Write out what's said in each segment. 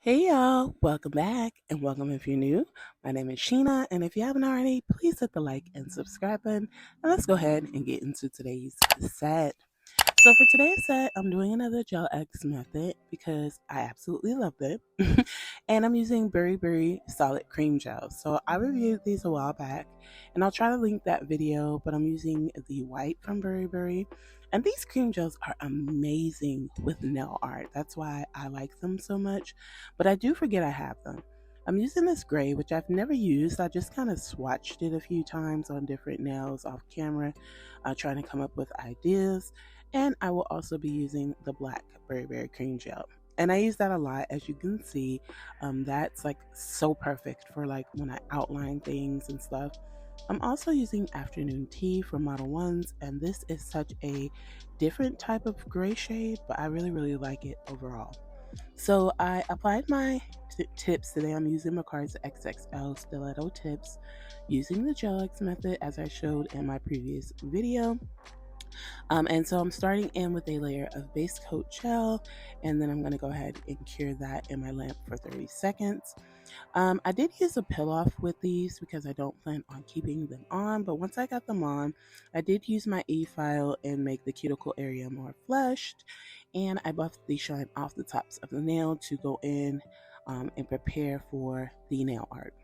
Hey y'all, welcome back and welcome if you're new. My name is Sheena, and if you haven't already, please hit the like and subscribe button. And let's go ahead and get into today's set. So for today's set, I'm doing another Gel X method because I absolutely loved it. And I'm using Berry Berry Solid Cream Gel. So I reviewed these a while back, and I'll try to link that video, but I'm using the white from Berry Berry. And these cream gels are amazing with nail art. That's why I like them so much. But I do forget I have them. I'm using this gray, which I've never used. I just kind of swatched it a few times on different nails off camera, trying to come up with ideas. And I will also be using the black Berry Berry Cream Gel. And I use that a lot, as you can see. That's like so perfect for like when I outline things and stuff. I'm also using Afternoon Tea from Model Ones, and this is such a different type of gray shade, but I really like it overall. So I applied my tips today. I'm using Macar's XXL Stiletto tips using the Gel X method as I showed in my previous video. And so I'm starting in with a layer of base coat gel, and then I'm going to go ahead and cure that in my lamp for 30 seconds. I did use a peel off with these because I don't plan on keeping them on, but once I got them on, I did use my e-file and make the cuticle area more flushed, and I buffed the shine off the tops of the nail to go in and prepare for the nail art.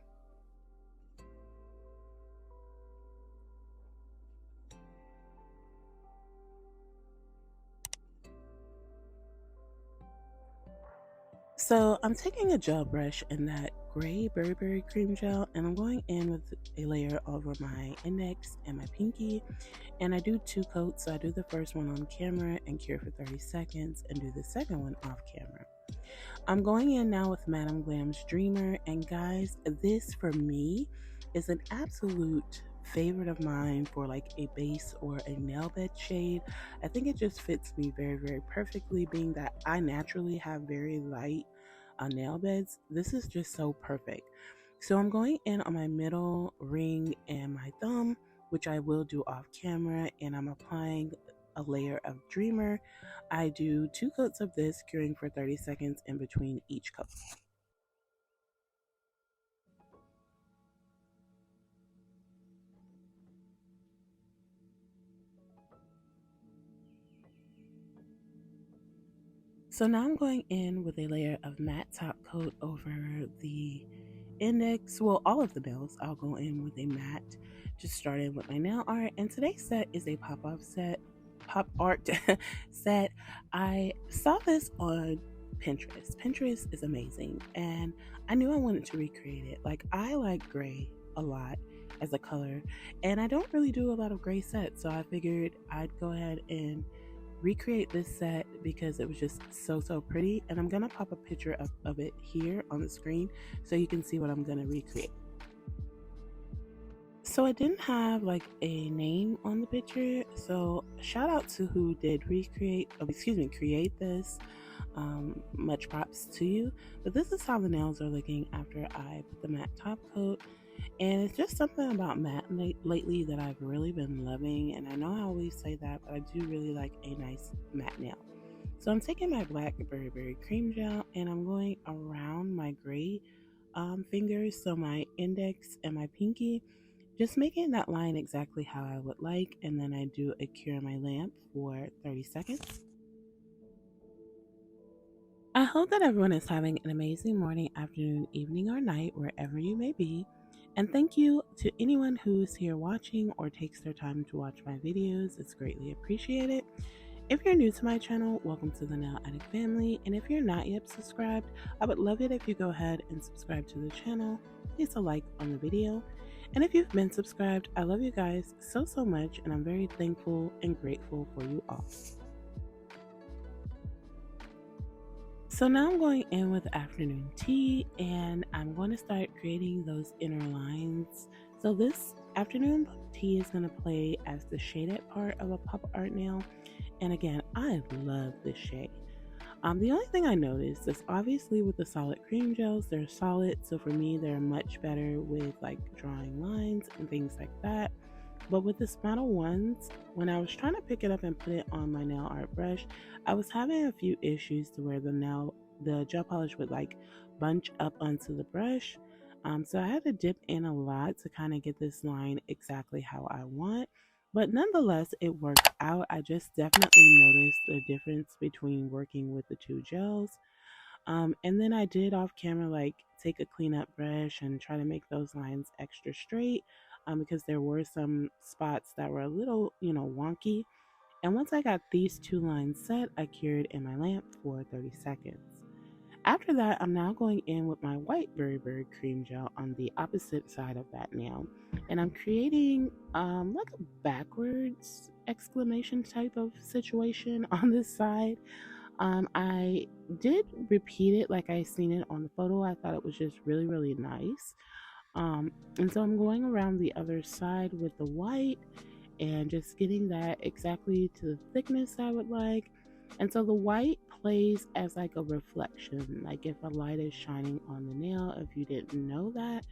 So I'm taking a gel brush in that gray Berry Berry Cream Gel, and I'm going in with a layer over my index and my pinky. And I do two coats. So I do the first one on camera and cure for 30 seconds and do the second one off camera. I'm going in now with Madam Glam's Dreamer, and guys, this for me is an absolute favorite of mine for like a base or a nail bed shade. I think it just fits me very perfectly, being that I naturally have very light nail beds. This is just so perfect. So I'm going in on my middle ring and my thumb, which I will do off camera, and I'm applying a layer of Dreamer. I do two coats of this, curing for 30 seconds in between each coat. So now I'm going in with a layer of matte top coat over the index. Well, all of the nails, I'll go in with a matte, just starting with my nail art. And today's set is a pop art set. I saw this on Pinterest. Pinterest is amazing, and I knew I wanted to recreate it. Like, I like gray a lot as a color, and I don't really do a lot of gray sets, so I figured I'd go ahead and recreate this set because it was just so pretty. And I'm gonna pop a picture of it here on the screen so you can see what I'm gonna recreate. So I didn't have like a name on the picture, so shout out to who did create this. Much props to you. But this is how the nails are looking after I put the matte top coat. And it's just something about matte lately that I've really been loving. And I know I always say that, but I do really like a nice matte nail. So I'm taking my black Berry Berry Cream Gel, and I'm going around my gray fingers, so my index and my pinky, just making that line exactly how I would like. And then I do a cure my lamp for 30 seconds. I hope that everyone is having an amazing morning, afternoon, evening, or night, wherever you may be. And thank you to anyone who's here watching or takes their time to watch my videos. It's greatly appreciated. If you're new to my channel, welcome to the Nail Addict family. And if you're not yet subscribed, I would love it if you go ahead and subscribe to the channel. Place a like on the video. And if you've been subscribed, I love you guys so much, and I'm very thankful and grateful for you all. So now I'm going in with Afternoon Tea, and I'm going to start creating those inner lines. So this Afternoon Tea is going to play as the shaded part of a pop art nail. And again, I love this shade. The only thing I noticed is obviously with the solid cream gels, they're solid. So for me, they're much better with like drawing lines and things like that. But with the Model Ones, when I was trying to pick it up and put it on my nail art brush, I was having a few issues to where the nail the gel polish would like bunch up onto the brush. So I had to dip in a lot to kind of get this line exactly how I want. But nonetheless, it worked out. I just definitely noticed the difference between working with the two gels. And then I did off camera like take a cleanup brush and try to make those lines extra straight, because there were some spots that were a little, wonky. And once I got these two lines set, I cured in my lamp for 30 seconds. After that, I'm now going in with my white berry cream gel on the opposite side of that nail. And I'm creating like a backwards exclamation type of situation on this side. I did repeat it like I seen it on the photo. I thought it was just really, really nice. And so I'm going around the other side with the white and just getting that exactly to the thickness I would like. And so the white plays as like a reflection, like if a light is shining on the nail, if you didn't know that.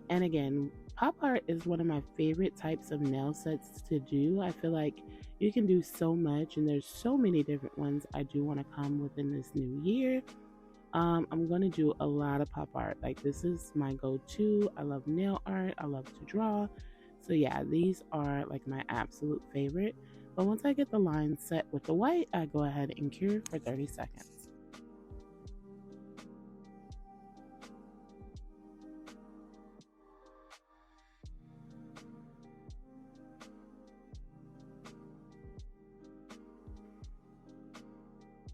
And again, pop art is one of my favorite types of nail sets to do. I feel like you can do so much, and there's so many different ones I do want to come within this new year. I'm going to do a lot of pop art. Like, this is my go-to. I love nail art. I love to draw. So yeah, these are like my absolute favorite. But once I get the line set with the white, I go ahead and cure for 30 seconds.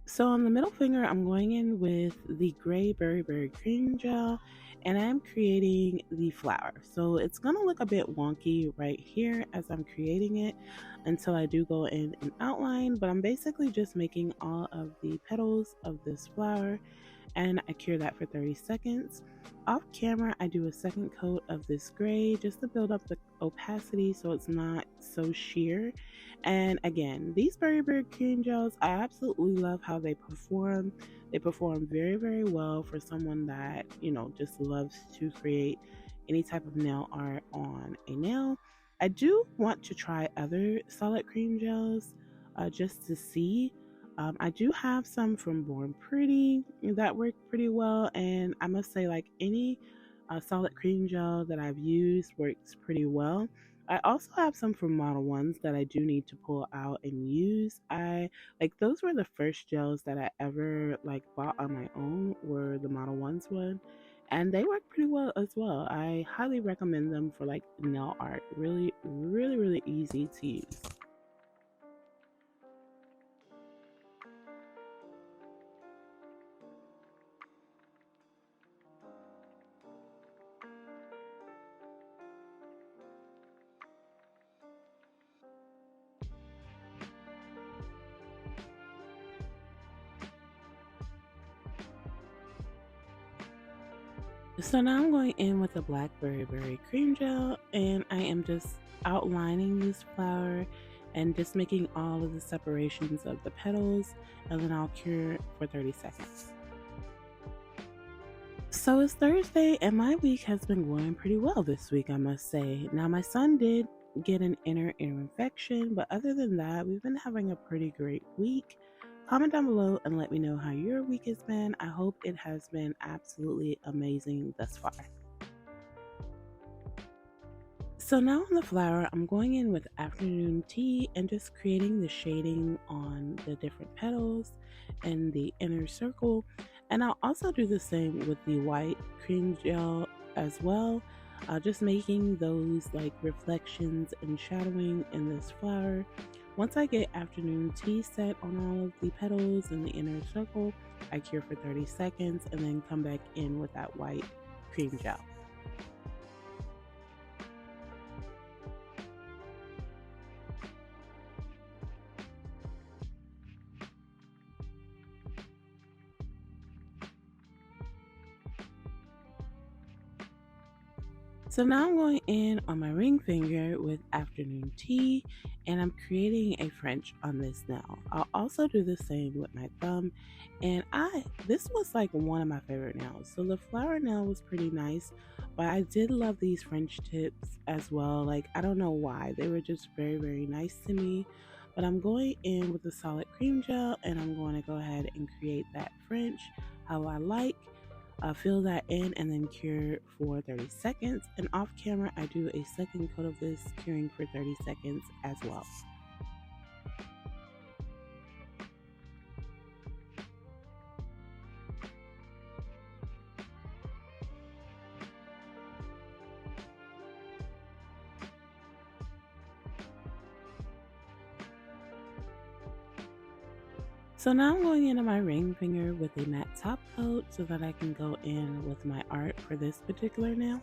So on the middle finger, I'm going in with the gray berry cream gel, and I'm creating the flower. So it's gonna look a bit wonky right here as I'm creating it until I do go in and outline, but I'm basically just making all of the petals of this flower, and I cure that for 30 seconds. Off camera, I do a second coat of this gray just to build up the opacity so it's not so sheer. And again, these berry cream gels, I absolutely love how they perform. They perform very, very well for someone that, just loves to create any type of nail art on a nail. I do want to try other solid cream gels just to see. I do have some from Born Pretty that work pretty well, and I must say, like any solid cream gel that I've used works pretty well. I also have some from Model Ones that I do need to pull out and use. I like those were the first gels that I ever like bought on my own, were the Model Ones one, and they work pretty well as well. I highly recommend them for like nail art. Really, really, really easy to use. So now I'm going in with the blackberry berry cream gel, and I am just outlining this flower and just making all of the separations of the petals, and then I'll cure for 30 seconds. So it's Thursday, and my week has been going pretty well this week, I must say. Now, my son did get an inner ear infection, but other than that, we've been having a pretty great week. Comment down below and let me know how your week has been. I hope it has been absolutely amazing thus far. So now on the flower, I'm going in with afternoon tea and just creating the shading on the different petals and the inner circle. And I'll also do the same with the white cream gel as well. Just making those like reflections and shadowing in this flower. Once I get afternoon tea set on all of the petals and the inner circle, I cure for 30 seconds and then come back in with that white cream gel. So now I'm going in on my ring finger with afternoon tea, and I'm creating a French on this nail. I'll also do the same with my thumb, and this was like one of my favorite nails. So the flower nail was pretty nice, but I did love these French tips as well. Like, I don't know why, they were just very, very nice to me. But I'm going in with a solid cream gel, and I'm going to go ahead and create that French how I like. Fill that in and then cure for 30 seconds. And off camera, I do a second coat of this, curing for 30 seconds as well. So now I'm going into my ring finger with a matte top coat so that I can go in with my art for this particular nail.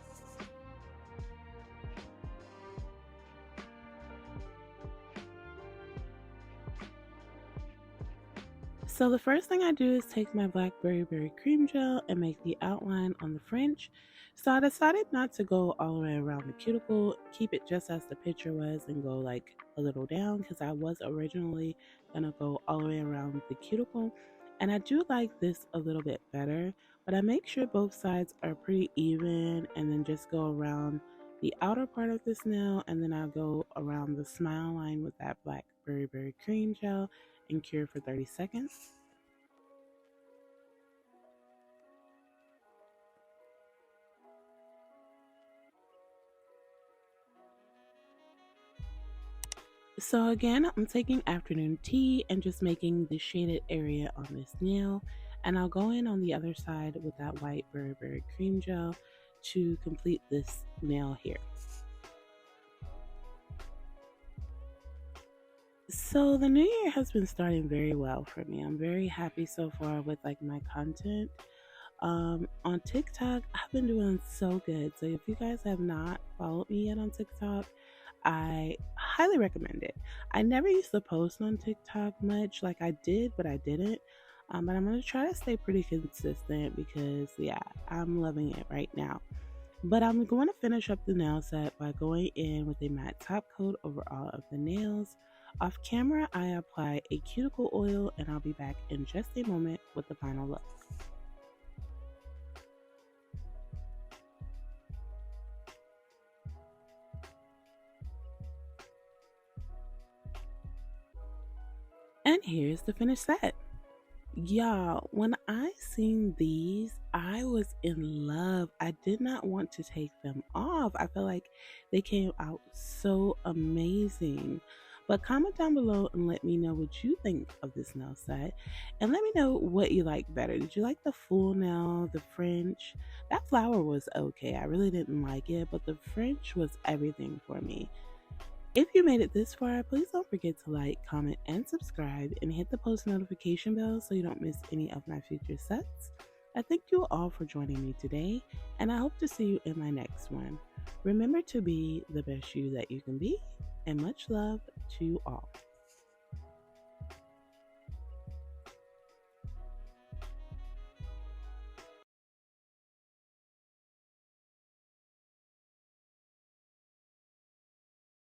So the first thing I do is take my blackberry berry cream gel and make the outline on the French. So I decided not to go all the way around the cuticle, keep it just as the picture was and go like a little down, because I was originally gonna go all the way around the cuticle. And I do like this a little bit better, but I make sure both sides are pretty even and then just go around the outer part of this nail, and then I'll go around the smile line with that blackberry berry cream gel and cure for 30 seconds. So again, I'm taking afternoon tea and just making the shaded area on this nail, and I'll go in on the other side with that white berry cream gel to complete this nail here. So the new year has been starting very well for me. I'm very happy so far with like my content. On TikTok, I've been doing so good. So if you guys have not followed me yet on TikTok, I highly recommend it. I never used to post on TikTok much, like I did, but I didn't. But I'm gonna try to stay pretty consistent because yeah, I'm loving it right now. But I'm going to finish up the nail set by going in with a matte top coat over all of the nails. Off camera, I apply a cuticle oil, and I'll be back in just a moment with the final look. And here's the finished set. Y'all, when I seen these, I was in love. I did not want to take them off. I feel like they came out so amazing. But comment down below and let me know what you think of this nail set. And let me know what you like better. Did you like the full nail, the French? That flower was okay. I really didn't like it, but the French was everything for me. If you made it this far, please don't forget to like, comment, and subscribe, and hit the post notification bell so you don't miss any of my future sets. I thank you all for joining me today, and I hope to see you in my next one. Remember to be the best you that you can be, and much love to you all.